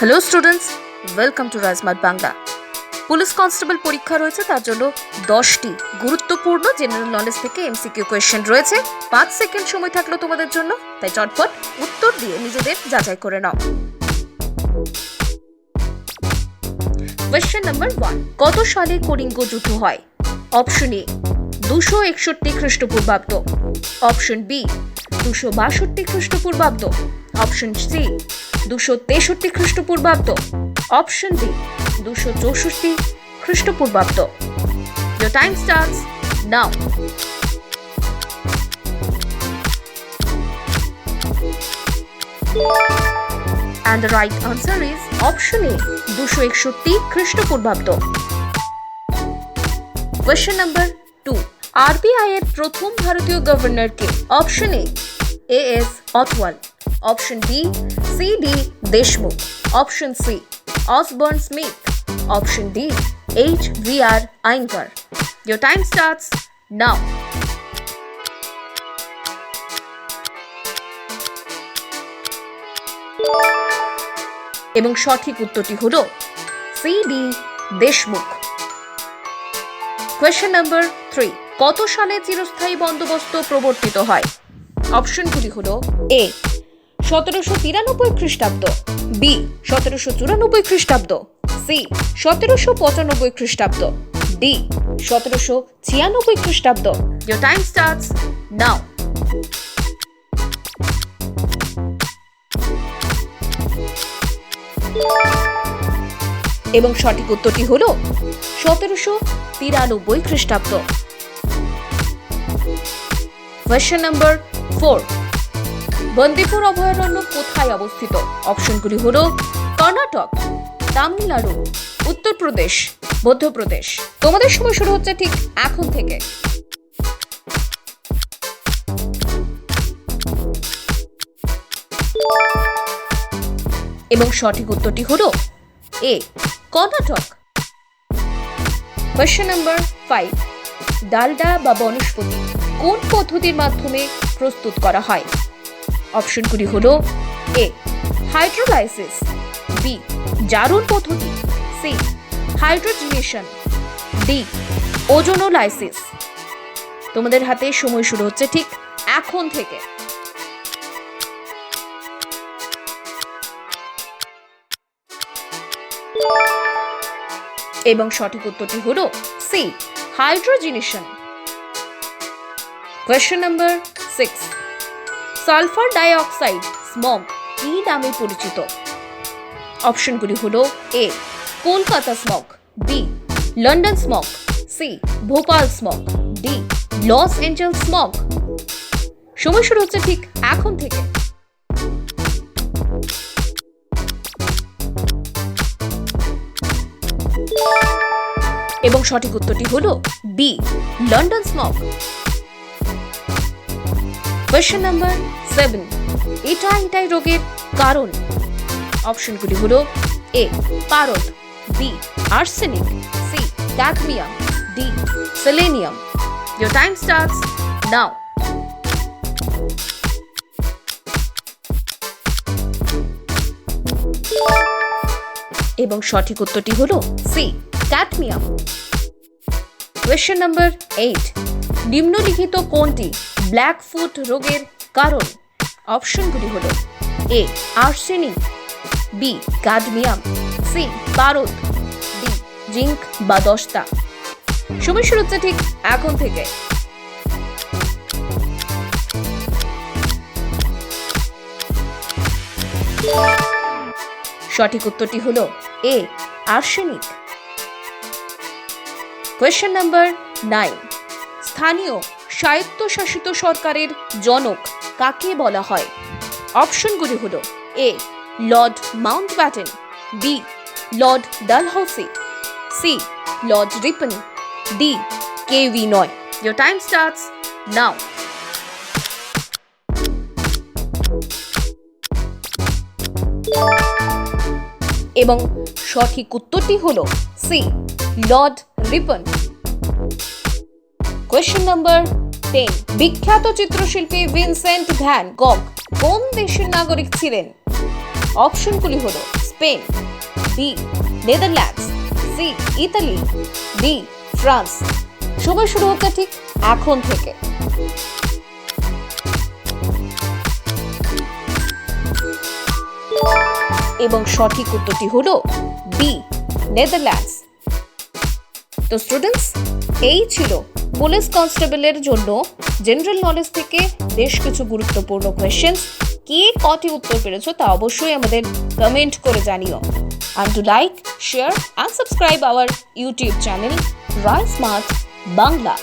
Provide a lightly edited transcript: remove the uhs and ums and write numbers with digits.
Hello students, welcome to Rajmat Bangla. Police constable পরীক্ষা রয়েছে, তার জন্য 10টি গুরুত্বপূর্ণ জেনারেল নলেজ থেকে এমসিকিউ কোয়েশ্চেন রয়েছে। 5 সেকেন্ড সময় থাকলো তোমাদের জন্য, তাই চটপট উত্তর দিয়ে নিজেদের যাচাই করে নাও। কোয়েশ্চেন নাম্বার 1, কত সালে কলিঙ্গ যুদ্ধ হয়? অপশন এ 261 খ্রিস্টপূর্বাব্দ, অপশন বি 262 খ্রিস্টপূর্বাব্দ, অপশন সি 263 খ্রিস্টপূর্বাব্দ, অপশন ডি 264 খ্রিস্টপূর্বাব্দ। Your time starts now. And the right answer is option A 261 খ্রিস্টপূর্বাব্দ। Question number 2, RBI এর প্রথম ভারতীয় গভর্নর কে? Option A AS Athwal, option B CD Deshmukh, option C Osborne Smith, option D HVR Iyengar. Your time starts now. এবং সঠিক উত্তরটি হলো CD Deshmukh. Question number 3, কত সালে চিরস্থায়ী বন্দোবস্ত প্রবর্তিত হয়? অপশনগুলি হলো এ 1793 খ্রিস্টাব্দ, বি 1794 খ্রিস্টাব্দ, সি 1795 খ্রিস্টাব্দ, ডি 1796 খ্রিস্টাব্দ। Your time starts now. এবং সঠিক উত্তরটি হলো 1793 খ্রিস্টাব্দ। কোয়েশ্চেন নাম্বার 4, বন্দিপুর অভয়ারণ্য কোথায় অবস্থিত? অপশনগুলি হলো কর্ণাটক, তামিলনাড়ু, উত্তরপ্রদেশ, মধ্যপ্রদেশ। তোমাদের সময় শুরু হচ্ছে ঠিক এখন থেকে। এবং সঠিক উত্তরটি হলো এ কর্ণাটক। কোয়েশ্চেন নাম্বার 5, ডালডা বা বনস্পতি কোন পদ্ধতির মাধ্যমে প্রস্তুত করা হয়? অপশনগুলি হলো এ হাইড্রোলাইসিস, বি জারণ পদ্ধতি, সি হাইড্রোজেনেশন, ডি ওজোনোলাইসিস। তোমাদের হাতে সময় শুরু হচ্ছে ঠিক এখন থেকে। এবং সঠিক উত্তরটি হলো C hydrogenation. Question number 6, sulphur dioxide smog কি নামে পরিচিত? অপশনগুলি হলো A Kolkata smog, B London smog, C Bhopal smog, D Los Angeles smog. সময় শুরু হচ্ছে ঠিক এখন থেকে। এবং সঠিক উত্তরটি হলো B London smog. Question number 7, এটাই রোগের কারণ? অপশনগুলি হলো এ পারদ, B arsenic, C cadmium, D selenium. Your time starts now. এবং সঠিক উত্তরটি হলো সি ক্যাডমিয়াম। কোয়েশ্চেন নাম্বার 8, নিম্নলিখিত কোনটি ব্ল্যাক ফুট রোগের কারণ? অপশনগুলি হলো এ আর্সেনিক, বি ক্যাডমিয়াম, সি পারদ, ডি জিঙ্ক বা দস্তা। সময় শুরু হচ্ছে ঠিক এখন থেকে। সঠিক উত্তরটি হলো এ আর্সেনিক। কোয়েশ্চেন নাম্বার 9, স্থানীয় স্বায়ত্তশাসিত সরকারের জনক কাকে বলা হয়? অপশনগুলি হলো A Lord Mountbatten, B Lord Dalhousie, C Lord Ripon, D কেভি নয়। Your time starts now. এবং সঠিক উত্তরটি হলো C Lord Ripon. Question number 10, বিখ্যাত চিত্রশিল্পী ভিনসেন্ট ভ্যান গগ কোন দেশের নাগরিক ছিলেন? অপশনগুলি হলো Spain, B Netherlands, C Italy, D France. সময় শুরু হতে ঠিক এখন থেকে। এবং সঠিক উত্তরটি হলো বি নেদারল্যান্ডস। তো স্টুডেন্টস, এই ছিল পুলিশ কনস্টেবলের জন্য জেনারেল নলেজ থেকে বেশ কিছু গুরুত্বপূর্ণ কোয়েশ্চেন্স। কে কটি উত্তর পেরেছো তা অবশ্যই আমাদের কমেন্ট করে জানিও। And to like, share and subscribe our YouTube channel Rise Smart Bangla.